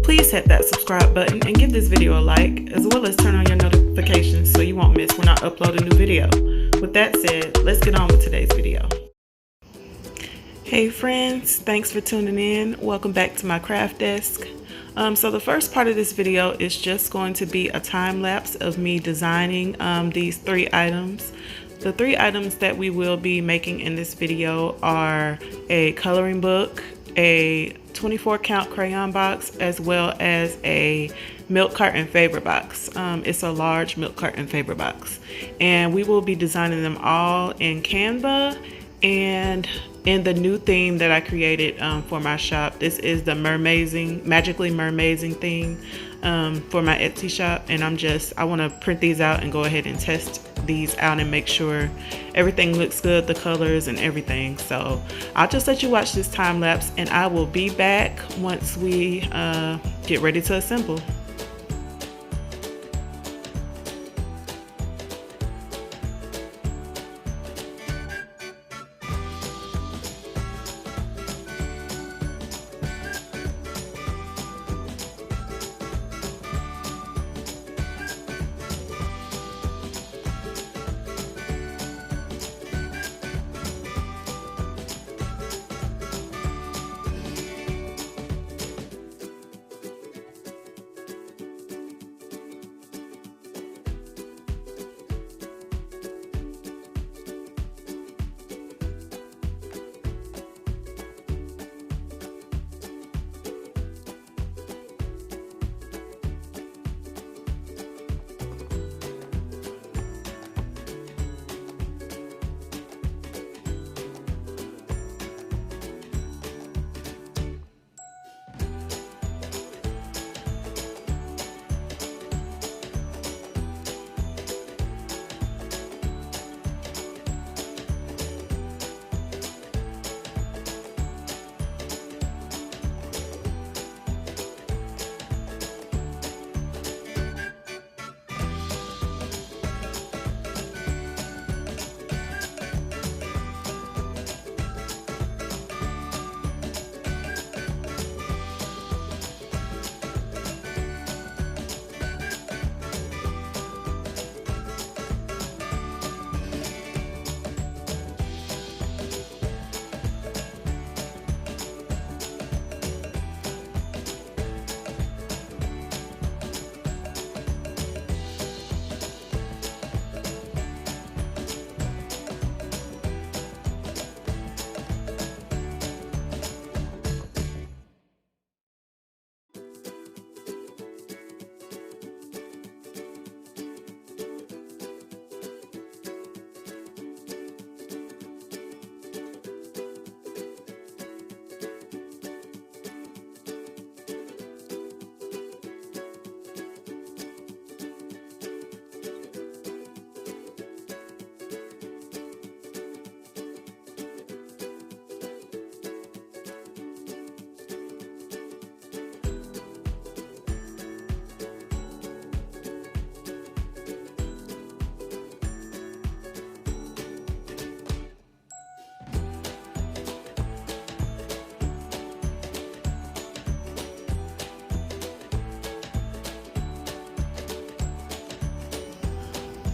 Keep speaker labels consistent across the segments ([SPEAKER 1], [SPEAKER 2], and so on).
[SPEAKER 1] Please hit that subscribe button and give this video a like, as well as turn on your notifications so you won't miss when I upload a new video. With that said, let's get on with today's video. Hey friends, thanks for tuning in. Welcome back to my craft desk. So the first part of this video is just going to be a time lapse of me designing these 3 items. The 3 items that we will be making in this video are a coloring book, a 24 count crayon box, as well as a milk carton favorite box. It's a large milk carton favorite box, and we will be designing them all in Canva and in the new theme that I created for my shop. This is the magically mermazing theme for my Etsy shop, and I want to print these out and go ahead and test these out and make sure everything looks good, the colors and everything. So I'll just let you watch this time lapse, and I will be back once we get ready to assemble.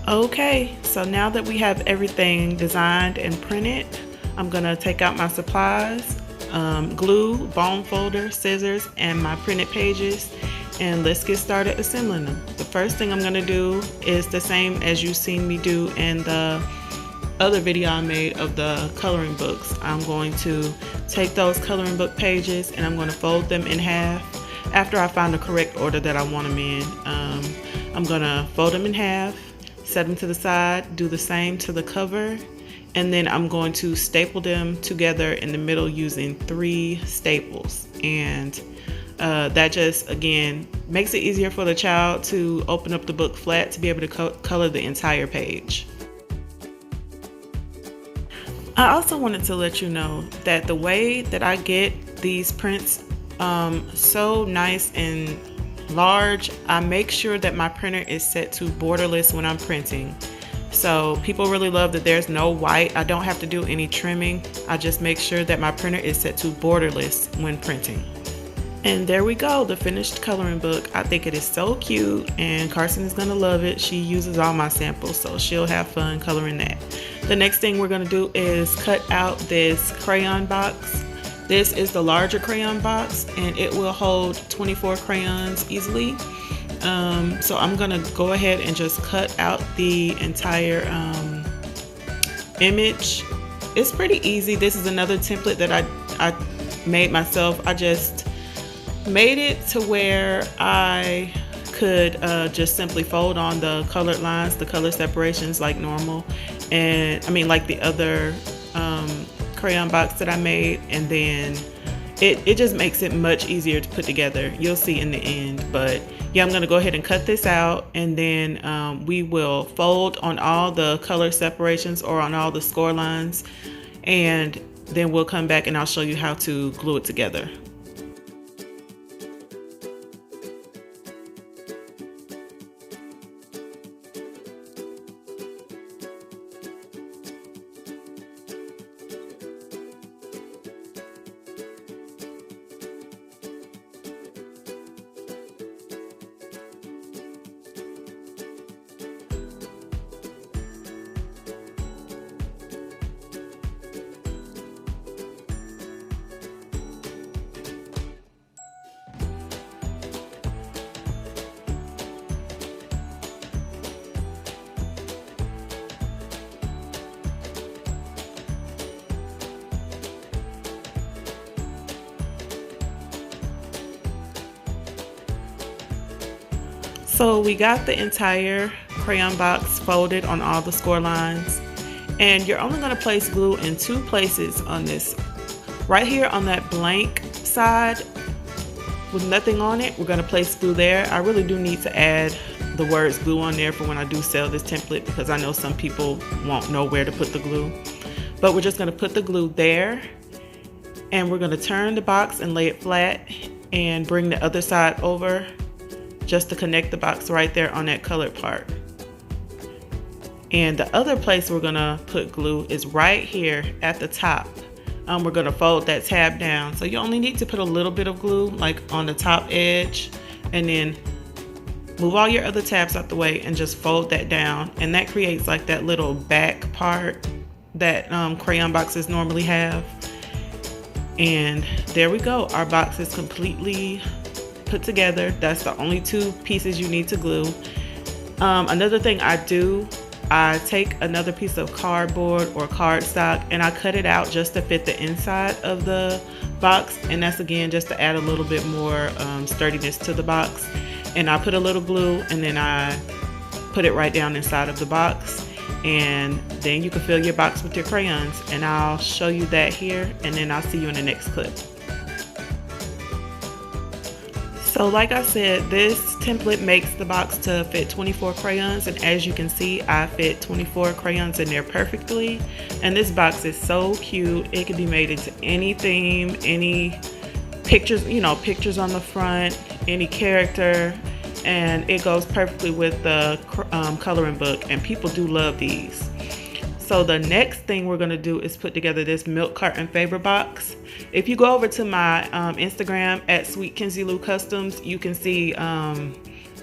[SPEAKER 1] Okay, so now that we have everything designed and printed, I'm gonna take out my supplies, glue, bone folder, scissors, and my printed pages, and let's get started assembling them. The first thing I'm gonna do is the same as you've seen me do in the other video I made of the coloring books. I'm going to take those coloring book pages and I'm going to fold them in half. After I find the correct order that I want them in, I'm going to fold them in half, set them to the side, do the same to the cover, and then I'm going to staple them together in the middle using 3 staples. And that just, again, makes it easier for the child to open up the book flat to be able to color the entire page. I also wanted to let you know that the way that I get these prints so nice and large, I make sure that my printer is set to borderless when I'm printing. So people really love that there's no white. I don't have to do any trimming. I just make sure that my printer is set to borderless when printing. And there we go, the finished coloring book. I think it is so cute, and Carson is gonna love it. She uses all my samples, so she'll have fun coloring that. The next thing we're gonna do is cut out this crayon box. This is the larger crayon box, and it will hold 24 crayons easily. So I'm gonna go ahead and just cut out the entire image. It's pretty easy. This is another template that I made myself. I just made it to where I could just simply fold on the colored lines, the color separations like normal, and I mean like the other crayon box that I made, and then it just makes it much easier to put together. You'll see in the end. But yeah, I'm gonna go ahead and cut this out, and then we will fold on all the color separations or on all the score lines, and then we'll come back and I'll show you how to glue it together. So we got the entire crayon box folded on all the score lines, and you're only going to place glue in two places on this. Right here on that blank side with nothing on it, we're going to place glue there. I really do need to add the words glue on there for when I do sell this template, because I know some people won't know where to put the glue. But we're just going to put the glue there, and we're going to turn the box and lay it flat and bring the other side over just to connect the box right there on that colored part. And the other place we're gonna put glue is right here at the top. We're gonna fold that tab down. So you only need to put a little bit of glue like on the top edge, and then move all your other tabs out the way and just fold that down. And that creates like that little back part that crayon boxes normally have. And there we go, our box is completely put together. That's the only two pieces you need to glue. Another thing I do, I take another piece of cardboard or cardstock and I cut it out just to fit the inside of the box, and that's again just to add a little bit more sturdiness to the box. And I put a little glue and then I put it right down inside of the box, and then you can fill your box with your crayons, and I'll show you that here, and then I'll see you in the next clip. So like I said, this template makes the box to fit 24 crayons, and as you can see, I fit 24 crayons in there perfectly. And this box is so cute. It can be made into any theme, any pictures, you know, pictures on the front, any character, and it goes perfectly with the coloring book, and people do love these. So the next thing we're going to do is put together this milk carton favor box. If you go over to my Instagram at Sweet Kenzie Lou Customs, you can see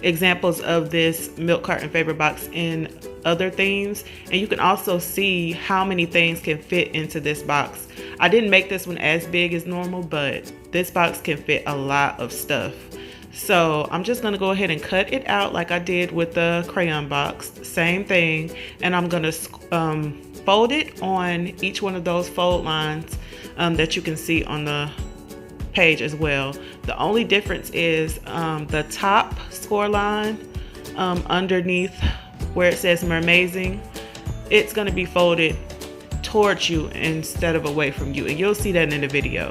[SPEAKER 1] examples of this milk carton favor box in other themes, and you can also see how many things can fit into this box. I didn't make this one as big as normal, but this box can fit a lot of stuff. So I'm just gonna go ahead and cut it out like I did with the crayon box, same thing, and I'm gonna fold it on each one of those fold lines that you can see on the page as well. The only difference is the top score line underneath where it says Mermazing, it's gonna be folded towards you instead of away from you, and you'll see that in the video.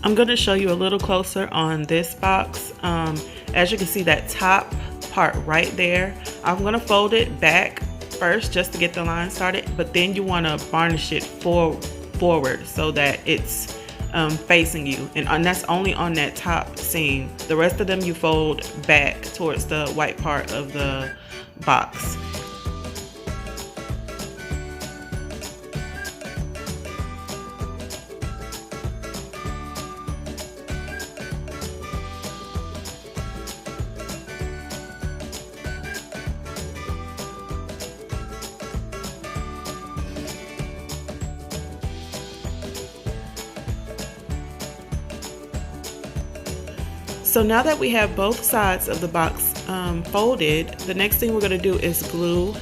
[SPEAKER 1] I'm going to show you a little closer on this box. As you can see, that top part right there, I'm going to fold it back first just to get the line started, but then you want to varnish it forward so that it's facing you, and that's only on that top seam. The rest of them you fold back towards the white part of the box. So now that we have both sides of the box folded, the next thing we're going to do is glue.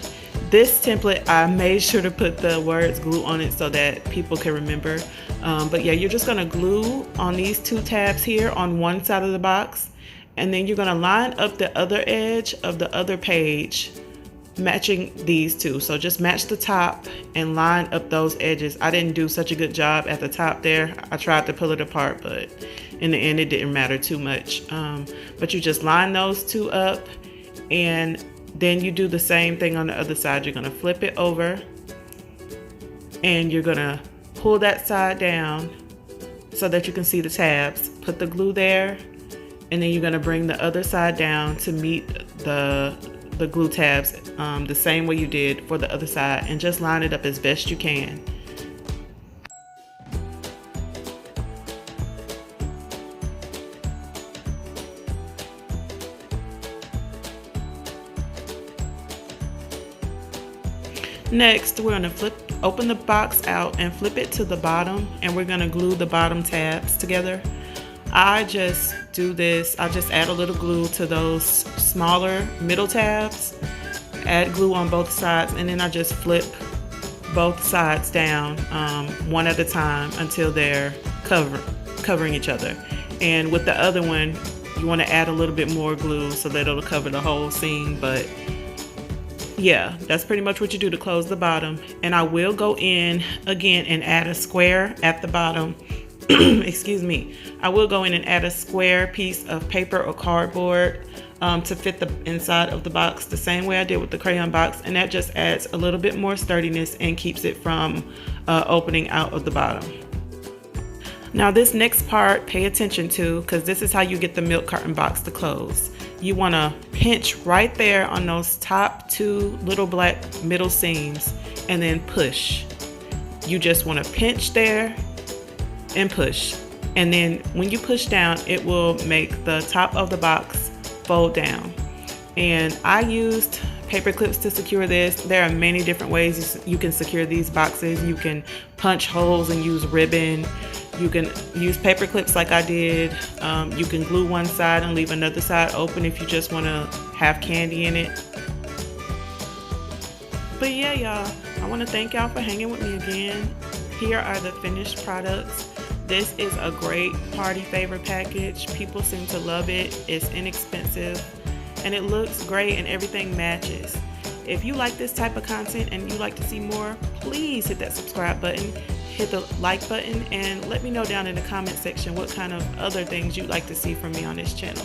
[SPEAKER 1] This template, I made sure to put the words glue on it so that people can remember. But yeah, you're just going to glue on these two tabs here on one side of the box, and then you're going to line up the other edge of the other page matching these two. So just match the top and line up those edges. I didn't do such a good job at the top there. I tried to pull it apart, but in the end it didn't matter too much. But you just line those two up, and then you do the same thing on the other side. You're going to flip it over, and you're going to pull that side down so that you can see the tabs. Put the glue there, and then you're going to bring the other side down to meet the glue tabs the same way you did for the other side, and just line it up as best you can. Next, we're going to open the box out and flip it to the bottom, and we're going to glue the bottom tabs together. I just do this, I just add a little glue to those smaller middle tabs, add glue on both sides, and then I just flip both sides down one at a time until they're covering each other. And with the other one, you want to add a little bit more glue so that it'll cover the whole seam. But yeah, that's pretty much what you do to close the bottom. And I will go in again and add a square at the bottom. Excuse me. I will go in and add a square piece of paper or cardboard to fit the inside of the box the same way I did with the crayon box, and that just adds a little bit more sturdiness and keeps it from opening out of the bottom. Now this next part, pay attention to, because this is how you get the milk carton box to close. You want to pinch right there on those top two little black middle seams and then push. You just want to pinch there and push, and then when you push down, it will make the top of the box fold down. And I used paper clips to secure this. There are many different ways you can secure these boxes. You can punch holes and use ribbon. You can use paper clips like I did. You can glue one side and leave another side open if you just want to have candy in it. But yeah, y'all, I want to thank y'all for hanging with me again. Here are the finished products. This is a great party favor package. People seem to love it. It's inexpensive and it looks great and everything matches. If you like this type of content and you like to see more, please hit that subscribe button, hit the like button, and let me know down in the comment section what kind of other things you'd like to see from me on this channel.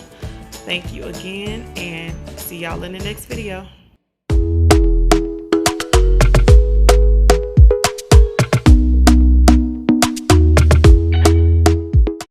[SPEAKER 1] Thank you again, and see y'all in the next video.